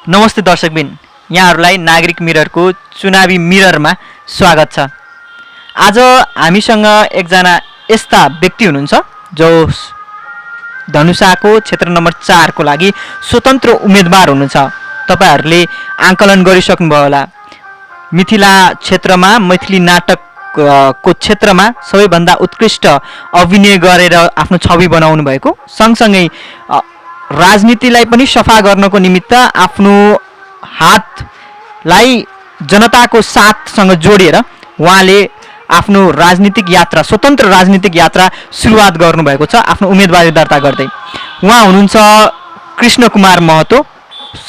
नमस्ते दर्शकबिन, यहाँहरूलाई नागरिक मिररको चुनावी मिररमा स्वागत छ। आज हामीसँग एकजना यस्ता व्यक्ति हुनुहुन्छ जो धनुषाको क्षेत्र नम्बर 4 को लागि स्वतन्त्र उम्मेदवार हुनुहुन्छ। तपाईहरूले आंकलन गरिसक्नुभयो होला। मिथिला क्षेत्रमा मैथिली नाटक को क्षेत्रमा सबैभन्दा उत्कृष्ट अभिनय गरेर आफ्नो छवि बनाउनु भएको, सँगसँगै राजनीतिलाई पनि सफा गर्नको निमित्त आफ्नो हातलाई जनताको साथसँग जोडेर उहाँले आफ्नो राजनीतिक यात्रा, स्वतन्त्र राजनीतिक यात्रा सुरुवात गर्नुभएको छ आफ्नो उम्मेदवारी दर्ता गर्दै। उहाँ हुनुहुन्छ कृष्ण कुमार महतो।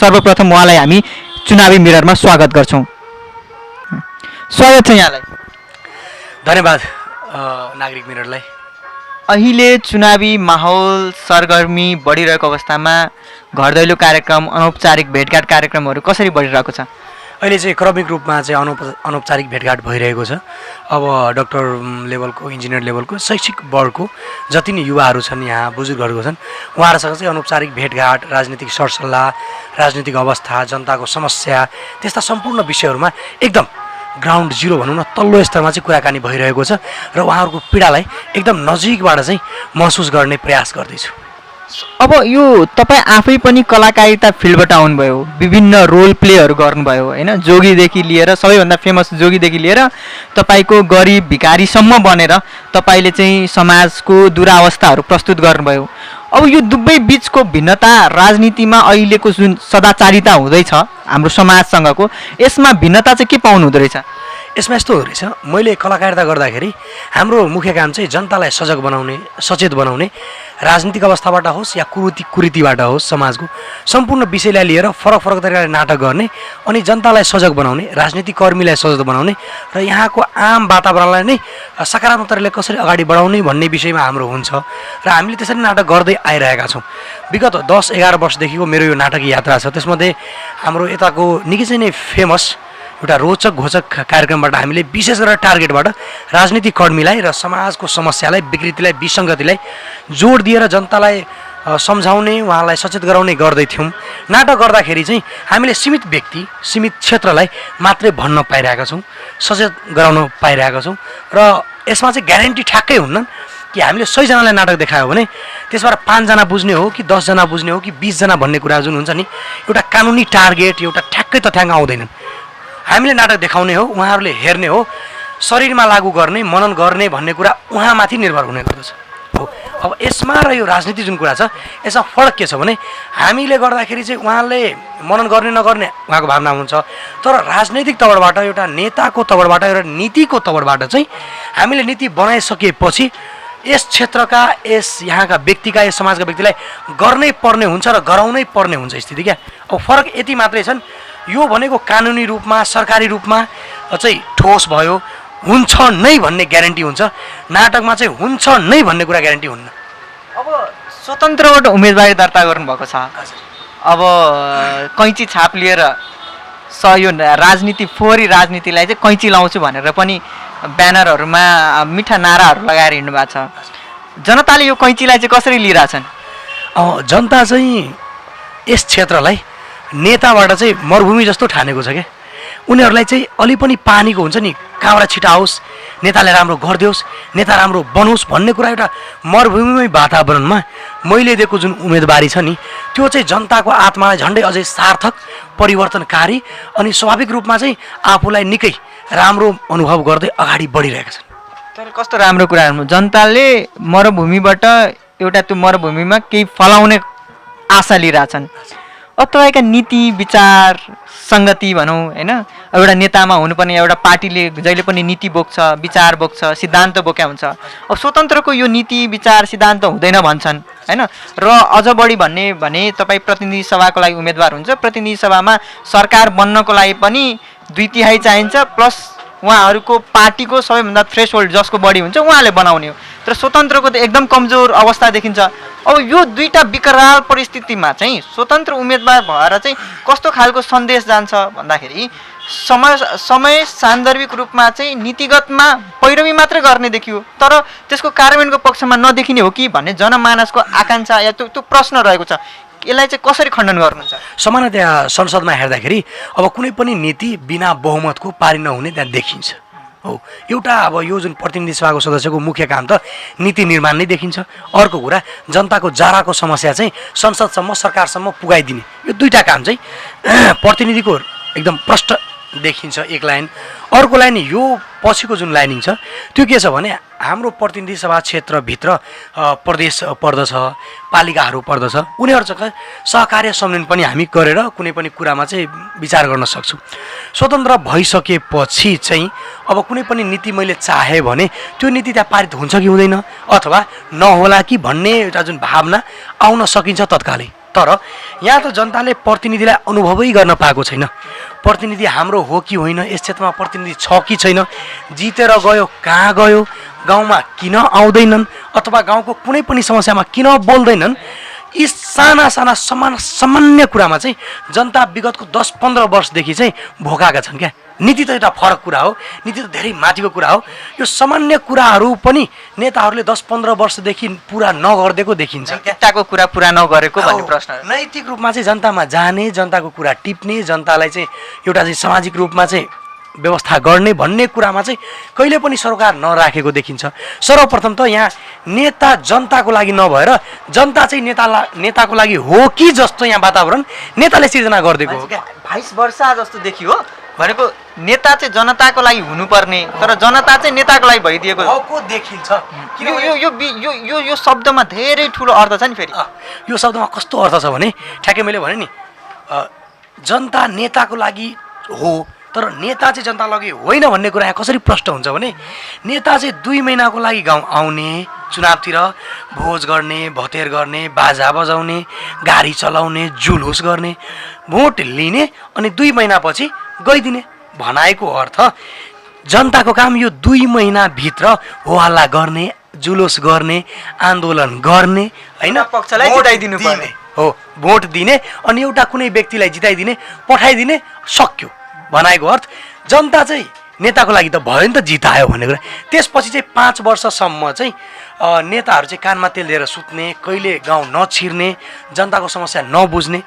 सर्वप्रथम उहाँलाई हामी चुनावी मिररमा स्वागत गर्छौँ। स्वागत छ यहाँलाई। धन्यवाद नागरिक मिररलाई। अहिले चुनावी माहौल सरगर्मी बढिरहेको अवस्थामा घर दैलो कार्यक्रम, अनौपचारिक भेटघाट कार्यक्रमहरू कसरी बढिरहेको छ? अहिले चाहिँ क्रमिक रूपमा चाहिँ अनौपचारिक भेटघाट भइरहेको छ। अब डाक्टर लेभलको, इन्जिनियर लेभलको, शैक्षिक वर्गको जति नै युवाहरू छन्, यहाँ बुजुर्गहरू छन्, उहाँहरूसँग चाहिँ अनौपचारिक भेटघाट, राजनीतिक सरसल्लाह, राजनीतिक अवस्था, जनताको समस्या, त्यस्ता सम्पूर्ण विषयहरूमा एकदम ग्राउन्ड जिरो भनौँ न, तल्लो स्तरमा चाहिँ कुराकानी भइरहेको छ र उहाँहरूको पीडालाई एकदम नजिकबाट चाहिँ महसुस गर्ने प्रयास गर्दैछु। अब यो तपाईँ आफै पनि कलाकारिता फिल्डबाट आउनुभयो, विभिन्न रोल प्लेहरू गर्नुभयो होइन, जोगीदेखि लिएर सबैभन्दा फेमस जोगीदेखि लिएर तपाईँको गरिब भिखारीसम्म बनेर तपाईँले चाहिँ समाजको दुरावस्थाहरू प्रस्तुत गर्नुभयो। अब यो दुवै बिचको भिन्नता राजनीतिमा अहिलेको जुन सदाचारिता हुँदैछ हाम्रो समाजसँगको, यसमा भिन्नता चाहिँ के पाउनु हुँदो रहेछ? यसमा यस्तो हुँदो रहेछ, मैले कलाकारिता गर्दाखेरि हाम्रो मुख्य काम चाहिँ जनतालाई सजग बनाउने, सचेत बनाउने, राजनीतिक अवस्थाबाट होस् या कुरीतिबाट होस्, समाजको सम्पूर्ण विषयलाई लिएर फरक फरक तरिकाले नाटक गर्ने अनि जनतालाई सजग बनाउने, राजनीतिक कर्मीलाई सजग बनाउने र यहाँको आम वातावरणलाई नै सकारात्मक तरिकाले कसरी अगाडि बढाउने भन्ने विषयमा हाम्रो हुन्छ र हामीले त्यसरी नाटक गर्दै आइरहेका छौँ। विगत 10-11 वर्षदेखिको मेरो यो नाटक यात्रा छ। त्यसमध्ये हाम्रो यताको निकै चाहिँ नै फेमस एउटा रोचक घोचक कार्यक्रमबाट हामीले विशेष गरेर टार्गेटबाट राजनीतिक कर्मीलाई र समाजको समस्यालाई, विकृतिलाई, विसङ्गतिलाई जोड दिएर जनतालाई सम्झाउने, उहाँलाई सचेत गराउने गर्दैथ्यौँ। नाटक गर्दाखेरि चाहिँ हामीले सीमित व्यक्ति, सीमित क्षेत्रलाई मात्रै भन्न पाइरहेका छौँ, सचेत गराउन पाइरहेका छौँ र यसमा चाहिँ ग्यारेन्टी ठ्याक्कै हुन्न कि हामीले 100 जनालाई नाटक देखायो भने त्यसबाट 5 जना बुझ्ने हो कि 10 जना बुझ्ने हो कि 20 जना भन्ने कुरा जुन हुन्छ नि, एउटा कानुनी टार्गेट, एउटा ठ्याक्कै तथ्याङ्क आउँदैनन्। हामीले नाटक देखाउने हो, उहाँहरूले हेर्ने हो, शरीरमा लागू गर्ने, मनन गर्ने भन्ने कुरा उहाँमाथि निर्भर हुने गर्दछ हो। अब यसमा र यो राजनीति जुन कुरा छ, यसमा फरक के छ भने हामीले गर्दाखेरि चाहिँ उहाँले मनन गर्ने नगर्ने उहाँको भावना हुन्छ, तर राजनैतिक तवरबाट, एउटा नेताको तवरबाट, एउटा नीतिको तवरबाट चाहिँ हामीले नीति बनाइसकेपछि यस क्षेत्रका, यस यहाँका व्यक्तिका, यस समाजका व्यक्तिलाई गर्नै पर्ने हुन्छ र गराउनै पर्ने हुन्छ स्थिति क्या। अब फरक यति मात्रै छन्, यो भनेको कानुनी रूपमा, सरकारी रूपमा चाहिँ ठोस भयो, हुन्छ नै भन्ने ग्यारेन्टी हुन्छ। नाटकमा चाहिँ हुन्छ नै भन्ने कुरा ग्यारेन्टी हुन्न। अब स्वतन्त्रबाट उम्मेदवारी दर्ता गर्नुभएको छ। अब कैँची छाप लिएर यो राजनीति, फोहोरी राजनीतिलाई चाहिँ कैँची लाउँछु भनेर पनि ब्यानरहरूमा मिठा नाराहरू लगाएर हिँड्नु भएको छ। जनताले यो कैँचीलाई चाहिँ कसरी लिइरहेछन्? जनता चाहिँ यस क्षेत्रलाई नेताबाट चाहिँ मरुभूमि जस्तो ठानेको छ क्या। उनीहरूलाई चाहिँ अलि पनि पानीको हुन्छ नि, कहाँबाट छिटाओस्, नेताले राम्रो गरिदियोस्, नेता राम्रो बनोस् भन्ने कुरा एउटा मरुभूमिमै वातावरणमा मैले दिएको जुन उम्मेदवारी छ नि, त्यो चाहिँ जनताको आत्मालाई झन्डै अझै सार्थक, परिवर्तनकारी अनि स्वाभाविक रूपमा चाहिँ आफूलाई निकै राम्रो अनुभव गर्दै अगाडि बढिरहेका छन्। तर कस्तो राम्रो कुराहरू, जनताले मरुभूमिबाट एउटा त्यो मरुभूमिमा केही फलाउने आशा लिइरहेछन्। अब तपाईँका नीति विचार सङ्गति भनौँ होइन, एउटा नेतामा हुनुपर्ने, एउटा पार्टीले जहिले पनि नीति बोक्छ, विचार बोक्छ, सिद्धान्त बोक्या हुन्छ। अब स्वतन्त्रको यो नीति विचार सिद्धान्त हुँदैन भन्छन् होइन, र अझ बढी भन्ने भने तपाईँ प्रतिनिधि सभाको लागि उम्मेदवार हुन्छ। प्रतिनिधि सभामा सरकार बन्नको लागि पनि 2/3 चाहिन्छ, प्लस उहाँहरूको पार्टीको सबैभन्दा थ्रेसहोल्ड जसको बढी हुन्छ उहाँले बनाउने हो। तर स्वतन्त्रको त एकदम कमजोर अवस्था देखिन्छ। अब यो दुईटा विकराल परिस्थितिमा चाहिँ स्वतन्त्र उम्मेदवार भएर चाहिँ कस्तो खालको सन्देश जान्छ भन्दाखेरि समय सान्दर्भिक रूपमा चाहिँ नीतिगतमा पैरवी मात्रै गर्ने देखियो, तर त्यसको कार्यान्वयनको पक्षमा नदेखिने हो कि भन्ने जनमानसको आकाङ्क्षा या त्यो प्रश्न रहेको छ। यसलाई चाहिँ कसरी खण्डन गर्नुहुन्छ? सामान्यतया संसदमा हेर्दाखेरि अब कुनै पनि नीति बिना बहुमतको पारित नहुने त्यहाँ देखिन्छ हो। एउटा अब यो जुन प्रतिनिधि सभाको सदस्यको मुख्य काम त नीति निर्माण नै देखिन्छ। अर्को कुरा जनताको जाराको समस्या चाहिँ संसदसम्म सरकारसम्म पुगाइदिने, यो दुईवटा काम चाहिँ प्रतिनिधिको एकदम प्रष्ट देखिन्छ एक लाइन। अर्को लाइन यो पछिको जुन लाइनिङ छ त्यो के छ भने हाम्रो प्रतिनिधि सभा क्षेत्रभित्र प्रदेश पर्दछ, पालिकाहरू पर्दछ, उनीहरूसँग सहकार्य सम्मेलन पनि हामी गरेर कुनै पनि कुरामा चाहिँ विचार गर्न सक्छौँ। स्वतन्त्र भइसकेपछि चाहिँ अब कुनै पनि नीति मैले चाहेँ भने त्यो नीति त्यहाँ पारित हुन्छ कि हुँदैन अथवा नहोला कि भन्ने एउटा जुन भावना आउन सकिन्छ तत्कालै। तर यहाँ त जनताले प्रतिनिधिलाई अनुभवै गर्न पाएको छैन। प्रतिनिधि हाम्रो हो कि होइन, यस क्षेत्रमा प्रतिनिधि छ कि छैन, जितेर गयो कहाँ गयो, गाउँमा किन आउँदैनन् अथवा गाउँको कुनै पनि समस्यामा किन बोल्दैनन्, यी साना साना सामान्य कुरामा चाहिँ जनता विगतको 10-15 वर्षदेखि चाहिँ भोकाएका छन् क्या। नीति त एउटा फरक कुरा हो, नीति त धेरै माथिको कुरा हो। यो सामान्य कुराहरू पनि नेताहरूले 10-15 वर्षदेखि पुरा नगरिदिएको देखिन्छ। नैतिकताको कुरा पुरा नगरेको भन्ने प्रश्न। नैतिक रूपमा चाहिँ जनतामा जाने, जनताको कुरा टिप्ने, जनतालाई चाहिँ एउटा चाहिँ सामाजिक रूपमा चाहिँ व्यवस्था गर्ने भन्ने कुरामा चाहिँ कहिले पनि सरकार नराखेको देखिन्छ। सर्वप्रथम त यहाँ नेता जनताको लागि नभएर जनता चाहिँ नेताको लागि हो कि जस्तो यहाँ वातावरण नेताले सिर्जना गरिदिएको हो क्या। 22 वर्ष जस्तो देखियो भनेको नेता चाहिँ जनताको लागि हुनुपर्ने तर जनता चाहिँ नेताको लागि भइदिएको देखिन्छ। यो शब्दमा धेरै ठुलो अर्थ छ नि। फेरि यो शब्दमा कस्तो अर्थ छ भने ठ्याक्कै मैले भने नि जनता नेताको लागि हो तर नेता चाहिँ जनताको लागि होइन भन्ने कुरा यहाँ कसरी प्रष्ट हुन्छ भने नेता चाहिँ 2 महिनाको लागि गाउँ आउने, चुनावतिर भोज गर्ने, भतेर गर्ने, बाजा बजाउने, गाडी चलाउने, जुलुस गर्ने, भोट लिने अनि 2 महिनापछि गइदिने भनाएको अर्थ जनताको काम यो 2 महिनाभित्र हो हल्ला गर्ने, जुलुस गर्ने, आन्दोलन गर्ने होइन, पक्षलाई जिताइदिनु पर्ने हो, भोट दिने अनि एउटा कुनै व्यक्तिलाई जिताइदिने, पठाइदिने, सक्यो भनाएको अर्थ। जनता चाहिँ नेताको लागि त भयो नि त जितायो भन्ने कुरा। त्यसपछि चाहिँ 5 वर्षसम्म चाहिँ नेताहरू चाहिँ कानमा तेल लिएर सुत्ने, कहिले गाउँ नछिर्ने, जनताको समस्या नबुझ्ने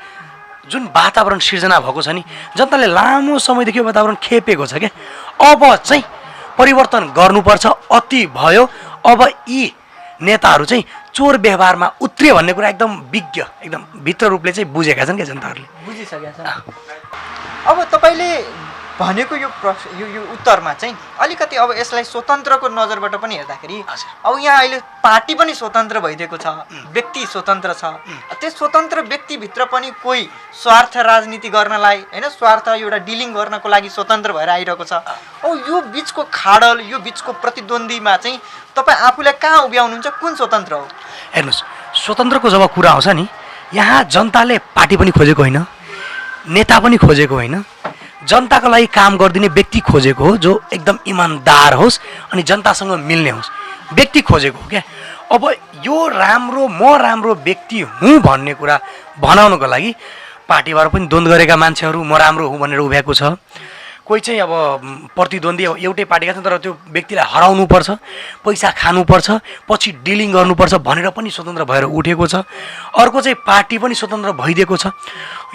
जुन वातावरण सिर्जना भएको छ नि, जनताले लामो समयदेखि यो वातावरण खेपेको छ क्या। अब चाहिँ परिवर्तन गर्नुपर्छ, अति भयो। अब यी नेताहरू चाहिँ चोर व्यवहारमा उत्रियो भन्ने कुरा एकदम विज्ञ, एकदम भित्र रूपले चाहिँ बुझेका छन् क्या जनताहरूले, बुझिसकेका छन्। अब तपाईँले भनेको यो उत्तरमा चाहिँ अलिकति अब यसलाई स्वतन्त्रको नजरबाट पनि हेर्दाखेरि अब यहाँ अहिले पार्टी पनि स्वतन्त्र भइदिएको छ, व्यक्ति स्वतन्त्र छ। त्यस स्वतन्त्र व्यक्तिभित्र पनि कोही स्वार्थ राजनीति गर्नलाई होइन, स्वार्थ एउटा डिलिङ गर्नको लागि स्वतन्त्र भएर आइरहेको छ। अब यो बिचको खाडल, यो बिचको प्रतिद्वन्द्वीमा चाहिँ तपाईँ आफूलाई कहाँ उभ्याउनुहुन्छ, कुन स्वतन्त्र हो? हेर्नुहोस्, स्वतन्त्रको जब कुरा आउँछ नि, यहाँ जनताले पार्टी पनि खोजेको होइन, नेता पनि खोजेको होइन, जनताको लागि काम गरिदिने व्यक्ति खोजेको हो जो एकदम इमान्दार होस् अनि जनतासँग मिल्ने होस्, व्यक्ति खोजेको हो क्या। अब यो राम्रो, म राम्रो व्यक्ति हुँ भन्ने कुरा भनाउनको लागि पार्टीबाट पनि द्वन्द्व गरेका मान्छेहरू म राम्रो हुँ भनेर उभ्याएको छ। कोही चाहिँ अब प्रतिद्वन्दी एउटै पार्टीका छन् तर त्यो व्यक्तिलाई हराउनुपर्छ, पैसा खानुपर्छ, पछि डिलिङ गर्नुपर्छ भनेर पनि स्वतन्त्र भएर उठेको छ। अर्को चाहिँ पार्टी पनि स्वतन्त्र भइदिएको छ।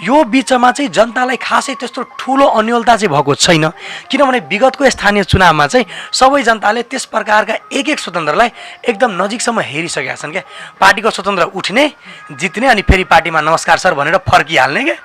यो बिचमा चाहिँ जनतालाई खासै त्यस्तो ठुलो अन्योलता चाहिँ भएको छैन, किनभने विगतको स्थानीय चुनावमा चाहिँ सबै जनताले त्यस प्रकारका एक स्वतन्त्रलाई एकदम नजिकसम्म हेरिसकेका छन् क्या। पार्टीको स्वतन्त्र उठ्ने, जित्ने अनि फेरि पार्टीमा नमस्कार सर भनेर फर्किहाल्ने क्या,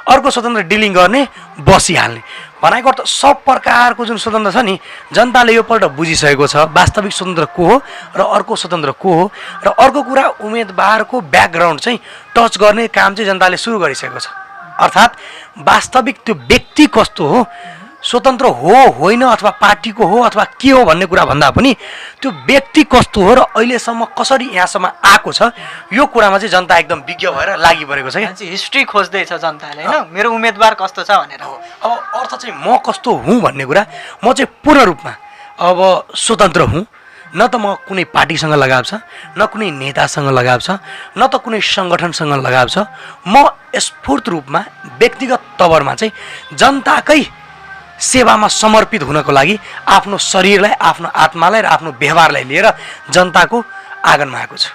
अर्को स्वतन्त्र डिलिङ गर्ने, बसिहाल्ने भनेको अर्थ सब प्रकारको जुन स्वतन्त्र छ नि जनताले योपल्ट बुझिसकेको छ वास्तविक स्वतन्त्र को हो र अर्को स्वतन्त्र को हो। र अर्को कुरा उम्मेदवारको ब्याकग्राउन्ड चाहिँ टच गर्ने काम चाहिँ जनताले सुरु गरिसकेको छ। अर्थात् वास्तविक त्यो व्यक्ति कस्तो हो, स्वतन्त्र हो होइन अथवा पार्टीको हो अथवा के हो भन्ने कुरा भन्दा पनि त्यो व्यक्ति कस्तो हो र अहिलेसम्म कसरी यहाँसम्म आएको छ यो कुरामा चाहिँ जनता एकदम विज्ञ भएर लागि परेको छ क्या। हिस्ट्री खोज्दैछ जनताले होइन, मेरो उम्मेदवार कस्तो छ भनेर। अब अर्थ चाहिँ म कस्तो हुँ भन्ने कुरा, म चाहिँ पूर्ण रूपमा अब स्वतन्त्र हुँ। न त म कुनै पार्टीसँग लगाव छ, न कुनै नेतासँग लगाव छ, न त कुनै सङ्गठनसँग लगाव छ। म स्फूर्त रूपमा व्यक्तिगत तवरमा चाहिँ जनताकै सेवामा समर्पित हुनको लागि आफ्नो शरीरलाई, आफ्नो आत्मालाई र आफ्नो व्यवहारलाई लिएर जनताको आँगनमा आएको छु।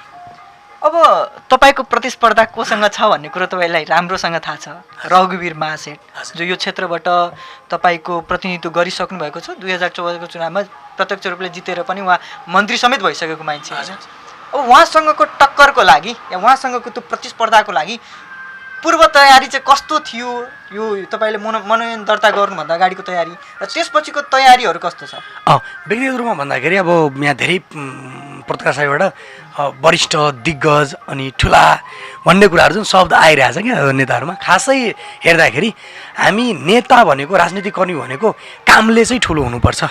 अब तपाईँको प्रतिस्पर्धा कोसँग छ भन्ने कुरो तपाईँलाई राम्रोसँग थाहा छ। रघुवीर महासेठ जो यो क्षेत्रबाट तपाईँको प्रतिनिधित्व गरिसक्नु भएको छ, 2014को चुनावमा प्रत्यक्ष रूपले जितेर पनि उहाँ मन्त्री समेत भइसकेको मान्छे होइन। अब उहाँसँगको टक्करको लागि या उहाँसँगको त्यो प्रतिस्पर्धाको लागि पूर्व तयारी चाहिँ कस्तो थियो? यो तपाईँले मनोनयन दर्ता गर्नुभन्दा अगाडिको तयारी र त्यसपछिको तयारीहरू कस्तो छ? व्यक्तिगत रूपमा भन्दाखेरि अब यहाँ धेरै पत्रकार साथीबाट वरिष्ठ दिग्गज अनि ठुला भन्ने कुराहरू जुन शब्द आइरहेछ क्या नेताहरूमा, खासै हेर्दाखेरि हामी नेता भनेको राजनीतिकर्मी भनेको कामले चाहिँ ठुलो हुनुपर्छ।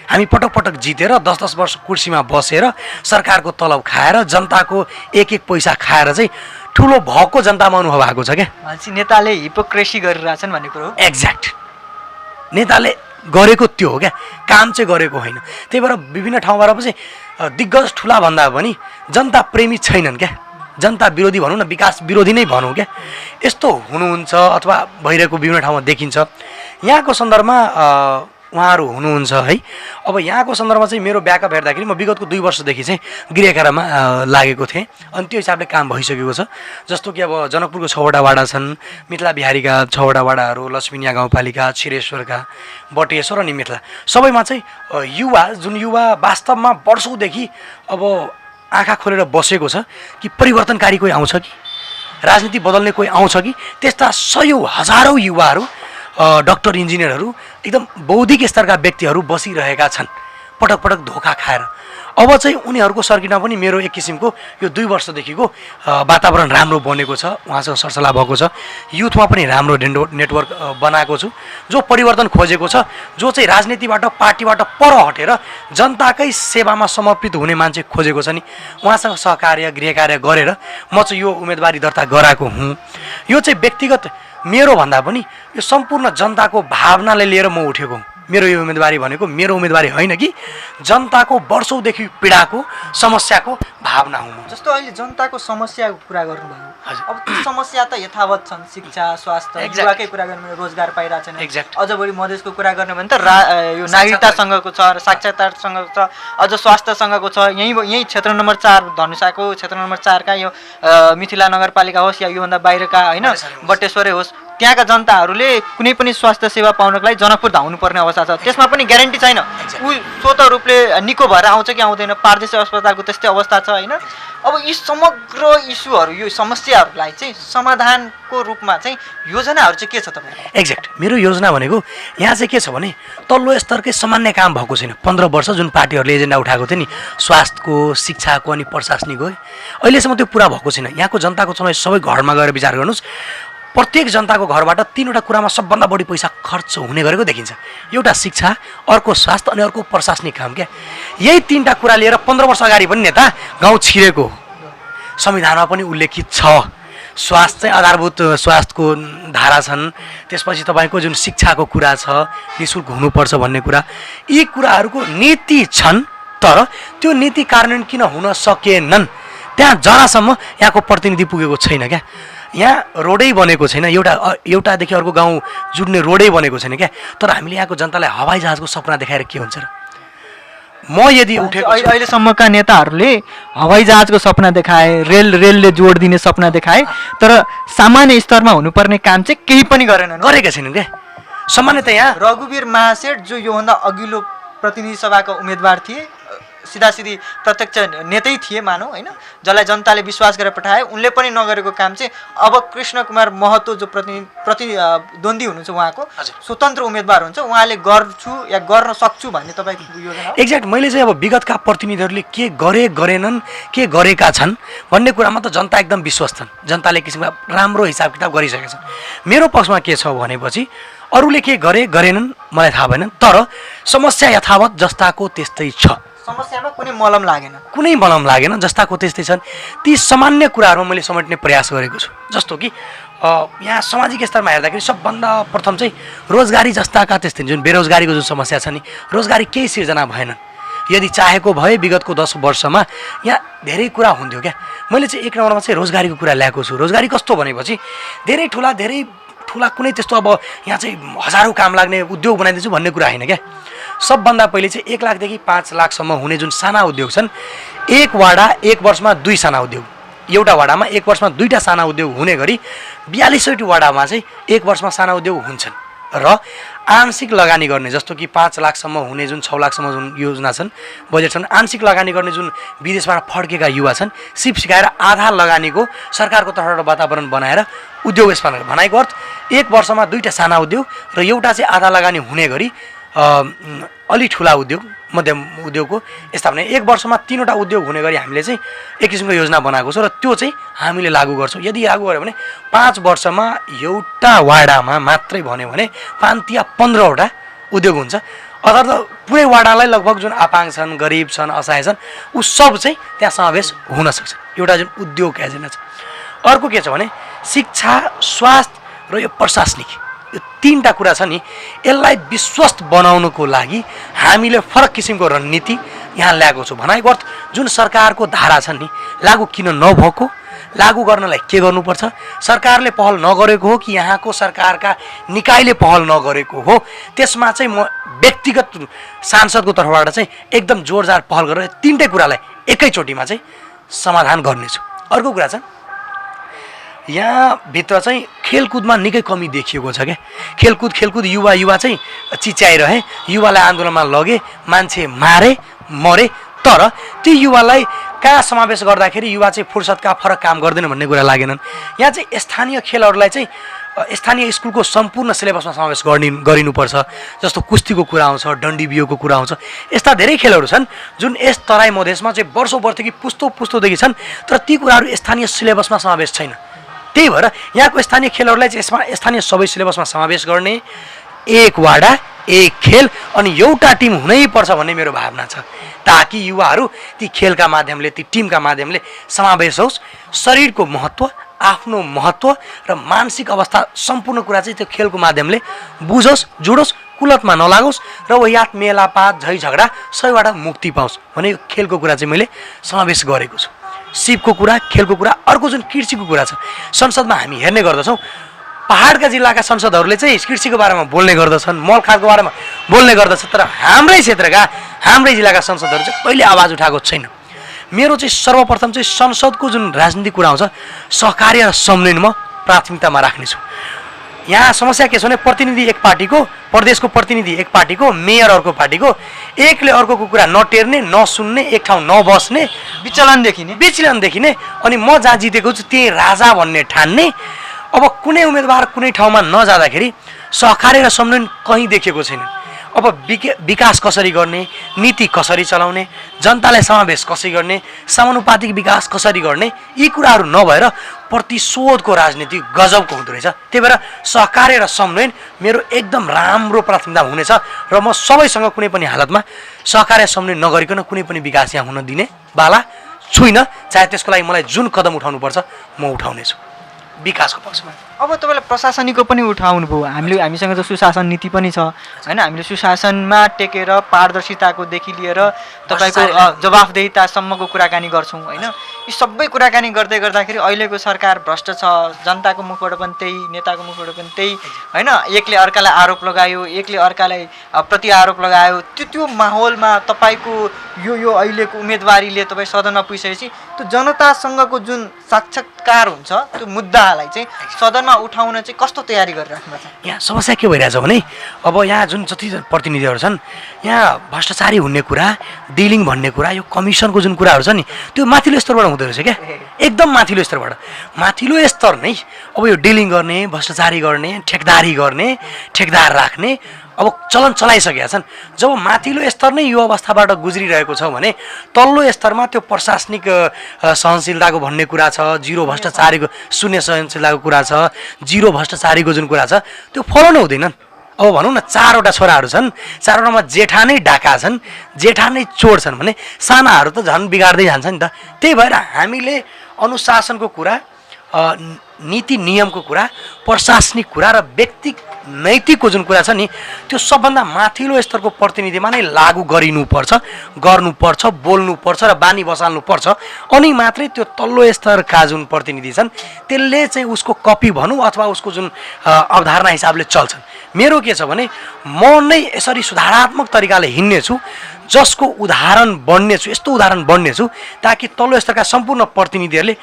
हामी पटक पटक जितेर 10-10 वर्ष कुर्सीमा बसेर सरकारको तलब खाएर जनताको एक एक पैसा खाएर चाहिँ ठुलो भएको जनतामा अनुभव भएको छ क्या। मान्छे नेताले हिपोक्रेसी गरिरहेछन् भन्ने कुरो हो। एक्ज्याक्ट, नेताले गरेको त्यो हो क्या, काम चाहिँ गरेको होइन। त्यही भएर विभिन्न ठाउँबाट चाहिँ दिग्गज ठुला भन्दा पनि जनता प्रेमी छैनन् क्या, जनता विरोधी भनौँ न, विकास विरोधी नै भनौँ क्या, यस्तो हुनुहुन्छ अथवा भइरहेको विभिन्न ठाउँमा देखिन्छ। यहाँको सन्दर्भमा उहाँहरू हुनुहुन्छ है। अब यहाँको सन्दर्भमा चाहिँ मेरो ब्याकअप हेर्दाखेरि म विगतको 2 वर्षदेखि चाहिँ गृहकारामा लागेको थिएँ अनि त्यो हिसाबले काम भइसकेको छ। जस्तो कि अब जनकपुरको 6वटा वाडा छन्, मिथिला बिहारीका 6वटा वाडाहरू, लक्ष्मीनिया गाउँपालिका, छिरेश्वरका, बटेश्वर अनि मिथिला, सबैमा चाहिँ जुन युवा वास्तवमा वर्षौँदेखि अब आँखा खोलेर बसेको छ कि परिवर्तनकारी कोही आउँछ कि राजनीति बदल्ने कोही आउँछ कि, त्यस्ता सयौँ हजारौँ युवाहरू, डक्टर इन्जिनियरहरू, एकदम बौद्धिक स्तरका व्यक्तिहरू बसिरहेका छन् पटक पटक धोका खाएर। अब चाहिँ उनीहरूको सर्किटमा पनि मेरो एक किसिमको यो 2 वर्षदेखिको वातावरण राम्रो बनेको छ, उहाँसँग सरसल्लाह भएको छ। युथमा पनि राम्रो नेटवर्क बनाएको छु, जो परिवर्तन खोजेको छ, जो चाहिँ राजनीतिबाट पार्टीबाट पर हटेर जनताकै सेवामा समर्पित हुने मान्छे खोजेको छ नि, उहाँसँग सहकार्य गृहकार्य गरेर म चाहिँ यो उम्मेदवारी दर्ता गराएको हुँ। यो चाहिँ व्यक्तिगत मेरो भन्दा पनि यो सम्पूर्ण जनताको भावनाले लिएर म उठेको हुँ। मेरो यो उम्मेदवारी भनेको मेरो उम्मेदवारी होइन कि जनताको वर्षौँदेखि पीडाको समस्याको भावना हुनु। जस्तो अहिले जनताको समस्याको कुरा गर्नुभयो, अब ती समस्या त यथावत छन्, शिक्षा, स्वास्थ्य, युवाकै कुरा गर्नु, रोजगार पाइरहेछन्। अझ बढी मधेसको कुरा गर्नु भने त यो नागरिकतासँगको छ, साक्षरतासँगको छ, अझ स्वास्थ्यसँगको छ। यही क्षेत्र नम्बर 4 धनुषाको क्षेत्र नम्बर 4 का यो मिथिला नगरपालिका होस् या योभन्दा बाहिरका होइन बटेश्वरै होस्, त्यहाँका जनताहरूले कुनै पनि स्वास्थ्य सेवा पाउनको लागि जनकपुर धाउनुपर्ने अवस्था छ। त्यसमा पनि ग्यारेन्टी छैन ऊ स्वत रूपले निको भएर आउँछ कि आउँदैन, पारदेशी अस्पतालको त्यस्तै अवस्था छ होइन। अब यी समग्र इस्युहरू, यो समस्याहरूलाई चाहिँ समाधानको रूपमा चाहिँ योजनाहरू चाहिँ के छ तपाईँको? एक्ज्याक्ट, मेरो योजना भनेको यहाँ चाहिँ के छ भने तल्लो स्तरकै सामान्य काम भएको छैन। 15 वर्ष जुन पार्टीहरूले एजेन्डा उठाएको थियो नि, स्वास्थ्यको, शिक्षाको अनि प्रशासनिकको, अहिलेसम्म त्यो पुरा भएको छैन। यहाँको जनताको समय सबै घरमा गएर विचार गर्नुहोस्, प्रत्येक जनताको घरबाट 3वटा कुरामा सबभन्दा बढी पैसा खर्च हुने गरेको देखिन्छ। एउटा शिक्षा, अर्को स्वास्थ्य अनि अर्को प्रशासनिक काम क्या। यही 3टा कुरा लिएर 15 वर्ष अगाडि पनि नेता गाउँ छिरेको संविधानमा पनि उल्लेखित छ। स्वास्थ्य चाहिँ आधारभूत स्वास्थ्यको धारा छन्, त्यसपछि तपाईँको जुन शिक्षाको कुरा छ, निःशुल्क हुनुपर्छ भन्ने कुरा, यी कुराहरूको नीति छन्, तर त्यो नीति कार्यान्वयन किन हुन सकेनन् त्यहाँ जरासम्म यहाँको प्रतिनिधि पुगेको छैन क्या। यहाँ रोडै बनेको छैन, एउटादेखि अर्को गाउँ जुड्ने रोडै बनेको छैन क्या। तर हामीले यहाँको जनतालाई हवाईजहाजको सपना देखाएर के हुन्छ र? म यदि उठेको अहिलेसम्मका नेताहरूले हवाईजहाजको सपना देखाए, रेलले जोड दिने सपना देखाए, तर सामान्य स्तरमा हुनुपर्ने काम चाहिँ केही पनि गरेका छैनन् क्या। सामान्यतया यहाँ रघुवीर महासेठ जो योभन्दा अघिल्लो प्रतिनिधि सभाका उम्मेदवार थिए, सिधासिधी प्रत्यक्ष नेतै थिए मानौ होइन, जसलाई जनताले विश्वास गरेर पठाए, उनले पनि नगरेको काम चाहिँ अब कृष्ण कुमार महतो जो प्रतिद्वन्दी हुनुहुन्छ, उहाँको स्वतन्त्र उम्मेदवार हुन्छ, उहाँले गर्छु या गर्न सक्छु भन्ने तपाईँको योजना? एक्ज्याक्ट, मैले चाहिँ अब विगतका प्रतिनिधिहरूले के गरेनन्, के गरेका छन् भन्ने कुरामा त जनता एकदम विश्वास छन्। जनताले किसिमका राम्रो हिसाब किताब गरिसकेका छन्। मेरो पक्षमा के छ भनेपछि अरूले के गरेनन् मलाई थाहा भएन, तर समस्या यथावत जस्ताको त्यस्तै छ। समस्यामा कुनै मलम लागेन, जस्ताको त्यस्तै छन्। ती सामान्य कुराहरूमा मैले समेट्ने प्रयास गरेको छु। जस्तो कि यहाँ सामाजिक स्तरमा हेर्दाखेरि सबभन्दा प्रथम चाहिँ रोजगारी जस्ताका त्यस्तै, जुन बेरोजगारीको जुन समस्या छ नि, रोजगारी केही सिर्जना भएनन्। यदि चाहेको भए विगतको 10 वर्षमा यहाँ धेरै कुरा हुन्थ्यो क्या। मैले चाहिँ 1 नम्बरमा चाहिँ रोजगारीको कुरा ल्याएको छु। रोजगारी कस्तो भनेपछि धेरै ठुला कुनै त्यस्तो अब यहाँ चाहिँ हजारौँ काम लाग्ने उद्योग बनाइदिन्छु भन्ने कुरा होइन क्या। सबभन्दा पहिले चाहिँ 1 लाखदेखि 5 लाखसम्म हुने जुन साना उद्योग छन्, 1 वाडा 1 वर्षमा 2 साना उद्योग, एउटा वाडामा एक वर्षमा 2टा साना उद्योग हुने गरी 42वटी वाडामा चाहिँ एक वर्षमा साना उद्योग हुन्छन् र आंशिक लगानी गर्ने जस्तो कि 5 लाखसम्म हुने जुन 6 लाखसम्म जुन योजना छन् बजेट छन् आंशिक लगानी गर्ने जुन विदेशबाट फर्केका युवा छन् सिप सिकाएर आधा लगानीको सरकारको तर्फबाट वातावरण बनाएर उद्योग स्थापना भनेको अर्थ एक वर्षमा 2टा साना उद्योग र एउटा चाहिँ आधा लगानी हुने गरी अलि ठुला उद्योग मध्यम उद्योगको स्थापना एक वर्षमा 3वटा उद्योग हुने गरी हामीले चाहिँ एक किसिमको योजना बनाएको छ र त्यो चाहिँ हामीले लागू गर्छौँ यदि लागू गर्यो भने 5 वर्षमा एउटा वाडामा मात्रै भन्यो भने 5 या 15वटा उद्योग हुन्छ अर्थात् पुरै वाडालाई लगभग जुन अपाङ्ग छन् गरिब छन् असहाय छन् ऊ सब चाहिँ त्यहाँ समावेश हुन सक्छ एउटा जुन उद्योग एजेन्डा छ अर्को के छ भने शिक्षा स्वास्थ्य र यो प्रशासनिक यो 3टा कुरा छ नि यसलाई विश्वस्त बनाउनको लागि हामीले फरक किसिमको रणनीति यहाँ ल्याएको छौँ भनेको अर्थ जुन सरकारको धारा छन् नि लागू किन नभएको लागू गर्नलाई के गर्नुपर्छ सरकारले पहल नगरेको हो कि यहाँको सरकारका निकायले पहल नगरेको हो त्यसमा चाहिँ म व्यक्तिगत सांसदको तर्फबाट चाहिँ एकदम जोरदार पहल गरेर 3टै कुरालाई एकैचोटिमा चाहिँ समाधान गर्नेछु अर्को कुरा छ यहाँ भित्र चाहिँ खेलकुदमा निकै कमी देखिएको छ क्या खेलकुद युवा चाहिँ चिच्याइरहे युवालाई आन्दोलनमा लगे मान्छे मारे मरे तर ती युवालाई कहाँ समावेश गर्दाखेरि युवा चाहिँ फुर्सदका फरक काम गर्दैन भन्ने कुरा लागेनन् यहाँ चाहिँ स्थानीय खेलहरूलाई चाहिँ स्थानीय स्कुलको सम्पूर्ण सिलेबसमा समावेश गरिनुपर्छ जस्तो कुस्तीको कुरा आउँछ डन्डी बियोको कुरा आउँछ यस्ता धेरै खेलहरू छन् जुन यस तराई मधेसमा चाहिँ वर्षौँदेखि पुस्तौँदेखि छन् तर ती कुराहरू स्थानीय सिलेबसमा समावेश छैन त्यही भएर यहाँको स्थानीय खेलहरूलाई चाहिँ यसमा स्थानीय सबै सिलेबसमा समावेश गर्ने एक वाडा एक खेल अनि एउटा टिम हुनैपर्छ भन्ने मेरो भावना छ ताकि युवाहरू ती खेलका माध्यमले ती टिमका माध्यमले समावेश होस् शरीरको महत्त्व आफ्नो महत्त्व र मानसिक अवस्था सम्पूर्ण कुरा चाहिँ त्यो खेलको माध्यमले बुझोस् जुडोस् कुलतमा नलागोस् र वहीँ मेलापात झै झगडा सबैबाट मुक्ति पाओस् भने यो खेलको कुरा चाहिँ मैले समावेश गरेको छु सिपको कुरा खेलको कुरा अर्को जुन कृषिको कुरा छ संसदमा हामी हेर्ने गर्दछौँ पहाडका जिल्लाका संसदहरूले चाहिँ कृषिको बारेमा बोल्ने गर्दछन् मल खालको बारेमा बोल्ने गर्दछ तर हाम्रै क्षेत्रका हाम्रै जिल्लाका संसदहरू चाहिँ कहिले आवाज उठाएको छैन मेरो चाहिँ सर्वप्रथम चाहिँ संसदको जुन राजनीतिक कुरा आउँछ सहकार्य र समन्वय म प्राथमिकतामा राख्नेछु यहाँ समस्या के छ भने प्रतिनिधि एक पार्टीको प्रदेशको प्रतिनिधि एक पार्टीको मेयर अर्को पार्टीको एकले अर्कोको कुरा नटेर्ने नसुन्ने एक ठाउँ नबस्ने विचलन देखिने अनि म जहाँ जितेको छु त्यही राजा भन्ने ठान्ने अब कुनै उम्मेदवार कुनै ठाउँमा नजाँदाखेरि सहकार्य र समन्वय कहीँ देखिएको छैन अब विकास कसरी गर्ने नीति कसरी चलाउने जनतालाई समावेश कसरी गर्ने समानुपातिक विकास कसरी गर्ने यी कुराहरू नभएर प्रतिशोधको राजनीति गजबको हुँदो रहेछ त्यही भएर सहकार्य र समन्वय मेरो एकदम राम्रो प्राथमिकता हुनेछ र म सबैसँग कुनै पनि हालतमा सहकार्य समन्वय नगरिकन कुनै पनि विकास यहाँ हुन दिने बाला छुइनँ चाहे त्यसको लागि मलाई जुन कदम उठाउनुपर्छ म उठाउनेछु विकासको पक्षमा अब तपाईँले प्रशासनिकको पनि उठाउनु भयो हामीसँग त सुशासन नीति पनि छ होइन हामीले सुशासनमा टेकेर पारदर्शिताकोदेखि लिएर तपाईँको जवाफदेहितासम्मको कुराकानी गर्छौँ होइन यी सबै कुराकानी गर्दै गर्दाखेरि अहिलेको सरकार भ्रष्ट छ जनताको मुखबाट पनि त्यही नेताको मुखबाट पनि त्यही होइन एकले अर्कालाई आरोप लगायो एकले अर्कालाई प्रति आरोप लगायो त्यो माहौलमा तपाईँको यो अहिलेको उम्मेदवारीले तपाईँ सदनमा पुगिसकेपछि त्यो जनतासँगको जुन साक्षात्कार हुन्छ त्यो मुद्दालाई चाहिँ सदनमा उठाउन चाहिँ कस्तो तयारी गरिराख्नु छ यहाँ समस्या के भइरहेछ भने अब यहाँ जुन जति प्रतिनिधिहरू छन् यहाँ भ्रष्टाचारी हुने कुरा डिलिङ भन्ने कुरा यो कमिसनको जुन कुराहरू छ नि त्यो माथिल्लो स्तरबाट हुँदो रहेछ क्या एकदम माथिल्लो स्तरबाट माथिल्लो स्तर नै अब यो डिलिङ गर्ने भ्रष्टाचारी गर्ने ठेकदारी गर्ने ठेकदार राख्ने अब चलन चलाइसकेका छन् जब माथिल्लो स्तर नै यो अवस्थाबाट गुज्रिरहेको छ भने तल्लो स्तरमा त्यो प्रशासनिक सहनशीलताको भन्ने कुरा छ जिरो भ्रष्टाचारीको शून्य सहनशीलताको कुरा छ जिरो भ्रष्टाचारीको जुन कुरा छ त्यो फलो नै हुँदैनन् अब भनौँ न 4वटा छोराहरू छन् 4वटामा जेठा नै डाका छन् जेठा नै चोर छन् भने सानाहरू त झन् बिगार्दै जान्छ नि त त्यही भएर हामीले अनुशासनको कुरा नीति नियमको कुरा प्रशासनिक कुरा र व्यक्तिक नैतिकको जुन कुरा छ नि त्यो सबभन्दा माथिल्लो स्तरको प्रतिनिधिमा नै लागू गर्नुपर्छ बोल्नुपर्छ र बानी बसाल्नुपर्छ अनि मात्रै त्यो तल्लो स्तरका जुन प्रतिनिधि छन् त्यसले चाहिँ उसको कपी भनौँ अथवा उसको जुन अवधारणा हिसाबले चल्छन् मेरो के छ भने म नै यसरी सुधारात्मक तरिकाले हिँड्नेछु जसको उदाहरण बन्नेछु, यस्तो उदाहरण बन्नेछु ताकि तल्लो स्तरका सम्पूर्ण प्रतिनिधिहरूले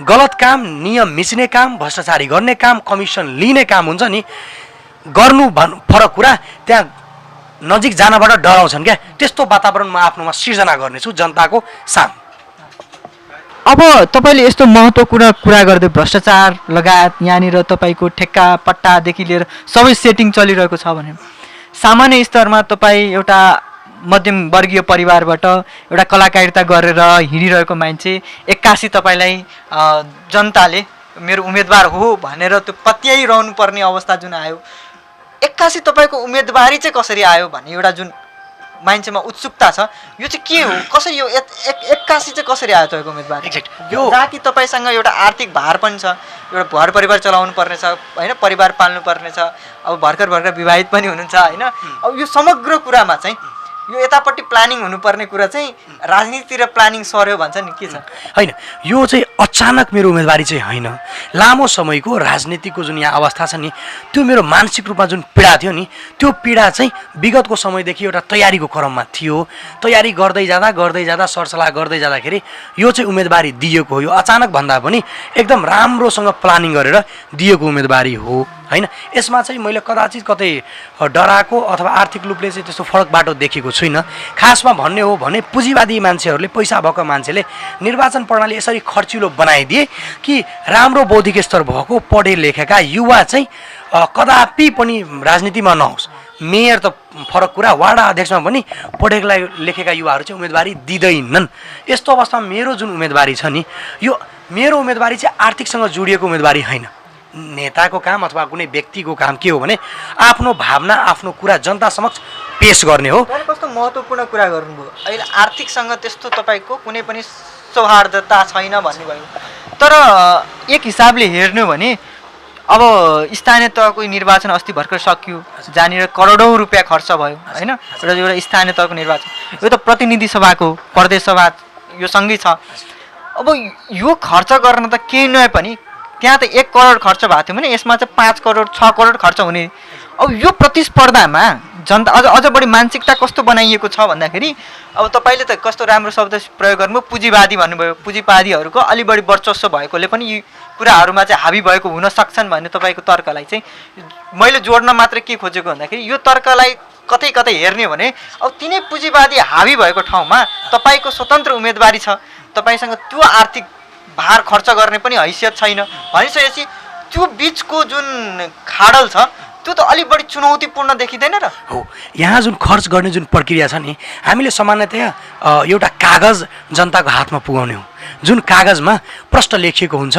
गलत काम, नियम मिच्ने काम, भ्रष्टाचारी गर्ने काम, कमिसन लिने काम हुन्छ नि, गर्नु फरक कुरा, त्यहाँ नजिक जानबाट डराउँछन् क्या। त्यस्तो वातावरण म आफ्नोमा सिर्जना गर्नेछु जनताको सामु। अब तपाईँले यस्तो महत्त्वपूर्ण कुरा गर्दै भ्रष्टाचार लगायत यहाँनिर तपाईँको ठेक्का पट्टादेखि लिएर सबै सेटिङ चलिरहेको छ भने सामान्य स्तरमा तपाईँ एउटा मध्यम वर्गीय परिवारबाट एउटा कलाकारिता गरेर हिँडिरहेको मान्छे एक्कासी तपाईँलाई जनताले मेरो उम्मेदवार हो भनेर त्यो पत्याइरहनु पर्ने अवस्था जुन आयो, एक्कासी तपाईँको उम्मेदवारी चाहिँ कसरी आयो भन्ने एउटा जुन मान्छेमा उत्सुकता छ, यो चाहिँ के हो, कसरी यो एक्कासी चाहिँ कसरी आयो तपाईँको उम्मेदवारी? यो ताकि तपाईँसँग एउटा आर्थिक भार पनि छ, एउटा घर परिवार चलाउनु पर्ने छ होइन, परिवार पाल्नु पर्ने छ, अब भर्खर विवाहित पनि हुनुहुन्छ होइन। अब यो समग्र कुरामा चाहिँ यो यतापट्टि प्लानिङ हुनुपर्ने कुरा चाहिँ राजनीतितिर प्लानिङ सर्यो भन्छ नि, के छ? होइन, यो चाहिँ अचानक मेरो उम्मेदवारी चाहिँ होइन, लामो समयको राजनीतिको जुन यहाँ अवस्था छ नि, त्यो मेरो मानसिक रूपमा जुन पीडा थियो नि, त्यो पीडा चाहिँ विगतको समयदेखि एउटा तयारीको क्रममा थियो। तयारी गर्दै जाँदा सरसल्लाह गर्दै जाँदाखेरि यो चाहिँ उम्मेदवारी दिएको हो। यो अचानक भन्दा पनि एकदम राम्रोसँग प्लानिङ गरेर दिएको उम्मेदवारी हो होइन। यसमा चाहिँ मैले कदाचित कतै डराएको अथवा आर्थिक रूपले चाहिँ त्यस्तो फरक बाटो देखेको छुइनँ। खासमा भन्ने हो भने पुँजीवादी मान्छेहरूले, पैसा भएको मान्छेले निर्वाचन प्रणाली यसरी खर्चिलो बनाइदिए कि राम्रो बौद्धिक स्तर भएको पढे लेखेका युवा चाहिँ कदापि पनि राजनीतिमा नहोस्। मेयर त फरक कुरा, वार्ड अध्यक्षमा पनि पढेका लेखेका युवाहरू चाहिँ उम्मेदवारी दिँदैनन्। यस्तो अवस्थामा मेरो जुन उम्मेदवारी छ नि, यो मेरो उम्मेदवारी चाहिँ आर्थिकसँग जोडिएको उम्मेदवारी होइन। नेताको काम अथवा कुनै व्यक्तिको काम के हो भने आफ्नो भावना, आफ्नो कुरा जनता समक्ष पेश गर्ने हो। कस्तो महत्त्वपूर्ण कुरा गर्नुभयो, अहिले आर्थिकसँग त्यस्तो तपाईँको कुनै पनि सौहार्दता छैन भन्नुभयो। तर एक हिसाबले हेर्नु भने अब स्थानीय तहको निर्वाचन अस्ति भर्खर सकियो, जहाँनिर करोडौँ रुपियाँ खर्च भयो होइन, एउटा स्थानीय तहको निर्वाचन। यो त प्रतिनिधि सभाको, प्रदेश सभा यो सँगै छ। अब यो खर्च गर्न त केही नभए पनि त्यहाँ त 1 करोड खर्च भएको थियो भने यसमा चाहिँ 5 करोड 6 करोड खर्च हुने। अब यो प्रतिस्पर्धामा जनता अझ बढी मानसिकता कस्तो बनाइएको छ भन्दाखेरि, अब तपाईँले त कस्तो राम्रो शब्द प्रयोग गर्नुभयो, पुँजीवादी भन्नुभयो। पुँजीवादीहरूको अलि बढी वर्चस्व भएकोले पनि यी कुराहरूमा चाहिँ हाबी भएको हुन सक्छन् भन्ने तपाईँको तर्कलाई चाहिँ मैले जोड्न मात्र के खोजेको भन्दाखेरि, यो तर्कलाई कतै कतै हेर्ने हो भने अब तिनै पुँजीवादी हाबी भएको ठाउँमा तपाईँको स्वतन्त्र उम्मेदवारी छ, तपाईँसँग त्यो आर्थिक भार खर्च गर्ने पनि हैसियत छैन भनिसकेपछि त्यो बिचको जुन खाडल छ त्यो त अलि बढी चुनौतीपूर्ण देखिँदैन र? हो, यहाँ जुन खर्च गर्ने जुन प्रक्रिया छ नि, हामीले सामान्यतया एउटा कागज जनताको हातमा पुगाउने हो, जुन कागजमा प्रश्न लेखिएको हुन्छ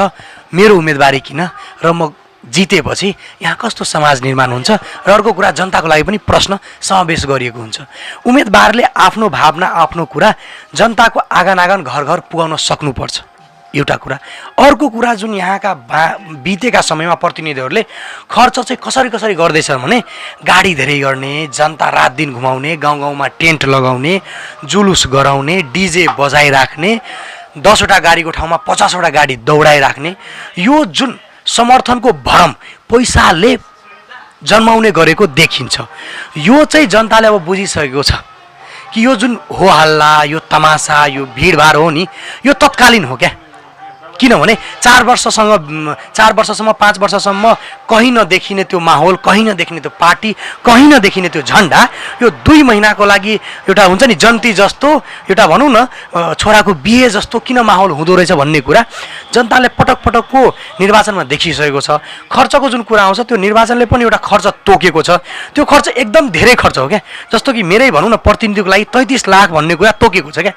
मेरो उम्मेदवारी किन र म जितेपछि यहाँ कस्तो समाज निर्माण हुन्छ, र अर्को कुरा जनताको लागि पनि प्रश्न समावेश गरिएको हुन्छ। उम्मेदवारले आफ्नो भावना, आफ्नो कुरा जनताको आँगन घर घर पुगाउन सक्नुपर्छ, एउटा कुरा। अर्को कुरा जुन यहाँका बितेका समयमा प्रतिनिधिहरूले खर्च चाहिँ कसरी गर्दैछन् भने गाडी धेरै गर्ने, जनता रात दिन घुमाउने, गाउँमा टेन्ट लगाउने, जुलुस गराउने, डिजे बजाइराख्ने, 10वटा गाडीको ठाउँमा 50वटा गाडी दौडाइराख्ने, यो जुन समर्थनको भरम पैसाले जन्माउने गरेको देखिन्छ। यो चाहिँ जनताले अब बुझिसकेको छ कि यो जुन हो हल्ला, यो तमासा, यो भिडभाड हो नि, यो तत्कालीन हो क्या। किनभने 4 वर्षसम्म 5 वर्षसम्म कहीँ नदेखिने त्यो माहौल, कहीँ नदेखिने त्यो पार्टी, कहीँ नदेखिने त्यो झन्डा, यो 2 महिनाको लागि एउटा हुन्छ नि जन्ती जस्तो, एउटा भनौँ न छोराको बिहे जस्तो किन माहौल हुँदो रहेछ भन्ने कुरा जनताले पटकको निर्वाचनमा देखिसकेको छ। खर्चको जुन कुरा आउँछ त्यो निर्वाचनले पनि एउटा खर्च तोकेको छ। त्यो खर्च एकदम धेरै खर्च हो क्या। जस्तो कि मेरै भनौँ न प्रतिनिधिको लागि 33 लाख भन्ने कुरा तोकेको छ क्या।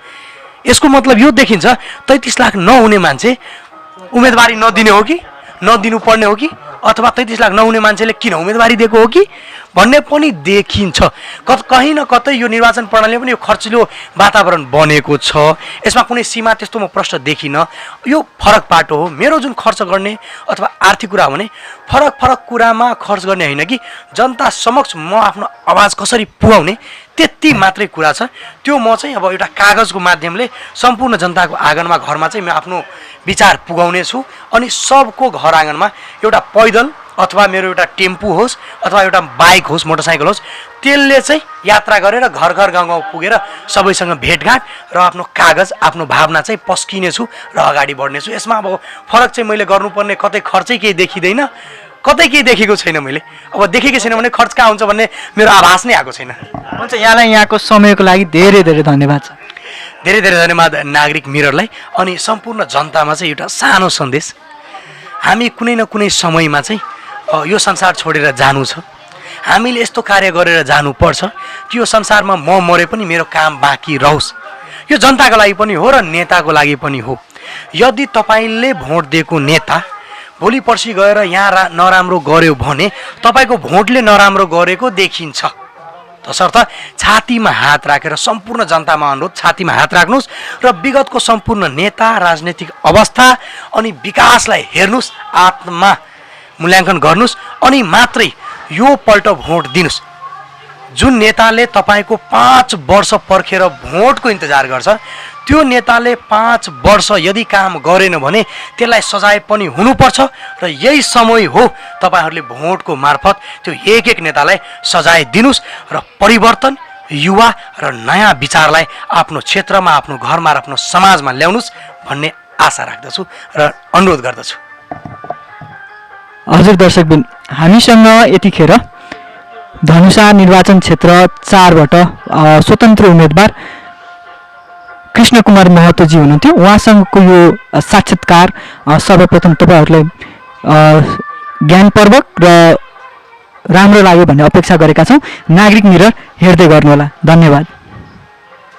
यसको मतलब यो देखिन्छ 33 लाख नहुने मान्छे उम्मेदवारी नदिने हो कि, नदिनु पर्ने हो कि, अथवा 33 लाख नहुने मान्छेले किन उम्मेदवारी दिएको हो कि भन्ने पनि देखिन्छ। कहीँ न कतै यो निर्वाचन प्रणालीले पनि यो खर्चिलो वातावरण बनेको छ। यसमा कुनै सीमा त्यस्तो म प्रश्न देखिनँ। यो फरक बाटो हो। मेरो जुन खर्च गर्ने अथवा आर्थिक कुरा हो भने फरक कुरामा खर्च गर्ने होइन कि जनता समक्ष म आफ्नो आवाज कसरी पुगाउने, त्यति मात्रै कुरा छ। त्यो म चाहिँ अब एउटा कागजको माध्यमले सम्पूर्ण जनताको आँगनमा, घरमा चाहिँ म आफ्नो विचार पुगाउने छु। अनि सबको घर आँगनमा एउटा पैदल अथवा मेरो एउटा टेम्पू होस् अथवा एउटा बाइक होस् मोटरसाइकल होस् त्यसले चाहिँ यात्रा गरेर घर घर गाउँ गाउँ पुगेर सबैसँग भेटघाट र आफ्नो कागज आफ्नो भावना चाहिँ पस्किनेछु र अगाडि बढ्नेछु। यसमा अब फरक चाहिँ मैले गर्नुपर्ने कतै खर्चै केही देखिँदैन, कतै केही देखेको छैन मैले। अब देखेकै छैन भने खर्च कहाँ हुन्छ भन्ने मेरो आभास नै आएको छैन। हुन्छ, यहाँलाई यहाँको समयको लागि धेरै धेरै धन्यवाद छ। धेरै धेरै धन्यवाद नागरिक मिररलाई। अनि सम्पूर्ण जनतामा चाहिँ एउटा सानो सन्देश, हामी कुनै न कुनै समयमा चाहिँ यो संसार छोडेर जानु छ। हामीले यस्तो कार्य गरेर जानुपर्छ कि यो संसारमा म मरे पनि मेरो काम बाँकी रहोस्। यो जनताको लागि पनि हो र नेताको लागि पनि हो। यदि तपाईँले भोट दिएको नेता भोलि पर्सि गएर यहाँ नराम्रो गर्यो भने तपाईँको भोटले नराम्रो गरेको देखिन्छ। तसर्थ छातीमा हात राखेर सम्पूर्ण जनतामा अनुरोध, छातीमा हात राख्नुहोस् र विगतको सम्पूर्ण नेता, राजनैतिक अवस्था अनि विकासलाई हेर्नुहोस्, आत्मा मूल्याङ्कन गर्नुहोस् अनि मात्रै यो पल्ट भोट दिनुहोस्। जुन नेताले तपाईँको 5 वर्ष पर्खेर भोटको इन्तजार गर्छ त्यो नेताले 5 वर्ष यदि काम गरेन भने त्यसलाई सजाय पनि हुनुपर्छ र यही समय हो तपाईँहरूले भोटको मार्फत त्यो एक एक नेतालाई सजाय दिनुहोस् र परिवर्तन, युवा र नयाँ विचारलाई आफ्नो क्षेत्रमा, आफ्नो घरमा र आफ्नो समाजमा ल्याउनुहोस् भन्ने आशा राख्दछु र अनुरोध गर्दछु। हजुर दर्शकबिन, हामीसँग यतिखेर धनुषा निर्वाचन क्षेत्र 4बाट स्वतन्त्र उम्मेदवार कृष्ण कुमार महतोजी हुनुहुन्थ्यो। उहाँसँगको यो साक्षात्कार सर्वप्रथम तपाईँहरूलाई ज्ञानपूर्वक र राम्रो लाग्यो भन्ने अपेक्षा गरेका छौँ। नागरिक मिरर हेर्दै गर्नुहोला। धन्यवाद।